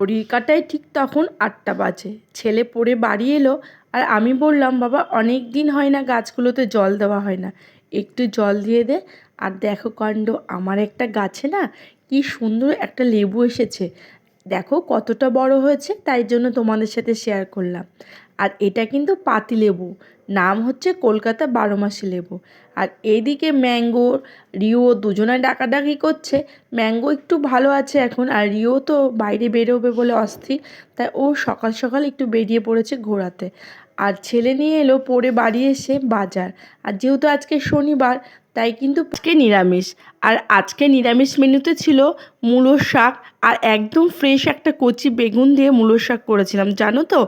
ঘড়ির কাঁটায় ঠিক তখন 8টা বাজে। ছেলে পড়ে বাড়ি এলো আর আমি বললাম, বাবা অনেক দিন হয় না গাছগুলোতে জল দেওয়া হয় না, একটু জল দিয়ে দে। আর দেখো কাণ্ড, আমার একটা গাছে না কি সুন্দর একটা লেবু এসেছে, দেখো কতটা বড় হয়েছে, তাই জন্য তোমাদের সাথে শেয়ার করলাম। আর এটা কিন্তু পাতিলেবু, নাম হচ্ছে কলকাতা 12 মাসি লেবু। আর এইদিকে ম্যাঙ্গো, রিও দুজনে ডাকাডাকি করছে। ম্যাঙ্গো একটু ভালো আছে এখন, আর রিও তো বাইরে বেরোবে বলে অস্থির, তাই ও সকাল সকাল একটু বেরিয়ে পড়েছে ঘোরাতে। আর ছেলে নিয়ে এলো পড়ে বাড়ি এসে বাজার। আর যেহেতু আজকে শনিবার, তাই কিন্তু আজকে নিরামিষ। আর আজকে নিরামিষ মেনুতে ছিল মূলো শাক, আর একদম ফ্রেশ একটা কচি বেগুন দিয়ে মূলো শাক করেছিলাম। জানো তো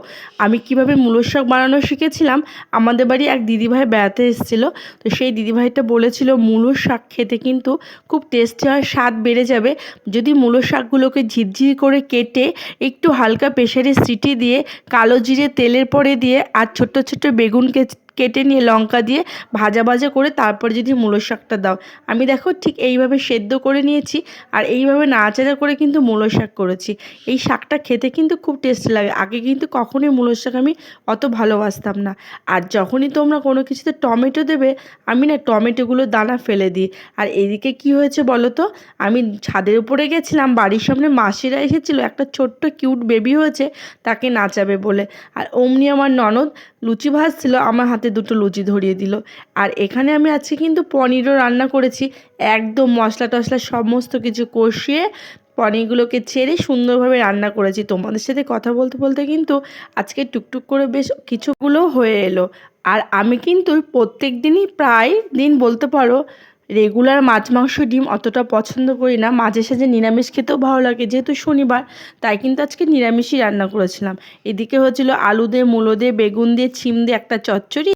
আমি কিভাবে মূলো শাক বানানো শিখেছিলাম? আমাদের বাড়ি এক দিদিভাই বেড়াতে এসেছিলো, তো সেই দিদিভাইটা বলেছিল মূলো শাক খেতে কিন্তু খুব টেস্টি হয়, স্বাদ বেড়ে যাবে যদি মূলো শাকগুলোকে ঝিরঝিরি করে কেটে একটু হালকা প্রেসারে সিটি দিয়ে কালো জিরে তেলের পরে দিয়ে আর ছোট্ট ছোট্ট বেগুনকে কেটে নিয়ে লঙ্কা দিয়ে ভাজা ভাজা করে তারপর যদি মূলো শাকটা দাও। আমি দেখো ঠিক এইভাবে সেদ্ধ করে নিয়েছি, আর এইভাবে নাড়াচাড়া করে কিন্তু মূলো শাক করেছি। এই শাকটা খেতে কিন্তু খুব টেস্টি লাগে। আগে কিন্তু কখনোই মূলো শাক আমি অত ভালোবাসতাম না। আর যখনই তোমরা কোনো কিছুতে টমেটো দেবে, আমি না টমেটোগুলোর দানা ফেলে দিই। আর এদিকে কি হয়েছে বলো তো, আমি ছাদের উপরে গেছিলাম, বাড়ির সামনে মাসিরা এসেছিলো, একটা ছোট্ট কিউট বেবি হয়েছে, তাকে নাচাবে বলে। আর অমনি আমার ননদ লুচি ভাজছিল, আমার হাতে দুটো লুচি ধরিয়ে দিল। আর এখানে আমি আজকে কিন্তু পনিরও রান্না করেছি, একদম মশলা টশলা সমস্ত কিছু কষিয়ে পনিরগুলোকে ছেড়ে সুন্দরভাবে রান্না করেছি। তোমাদের সাথে কথা বলতে বলতে কিন্তু আজকে টুকটুক করে বেশ কিছুগুলো হয়ে এলো। আর আমি কিন্তু প্রত্যেক দিনই, প্রায় দিন বলতে পারো, রেগুলার মাছ মাংস ডিম অতটা পছন্দ করি না, মাঝে সাঝে নিরামিষ খেতেও ভালো লাগে, যেহেতু শনিবার তাই কিন্তু আজকে নিরামিষই রান্না করেছিলাম। এদিকে হচ্ছিল আলু দিয়ে, মূলো দিয়ে, বেগুন দিয়ে, ছিম দিয়ে একটা চচ্চড়ি।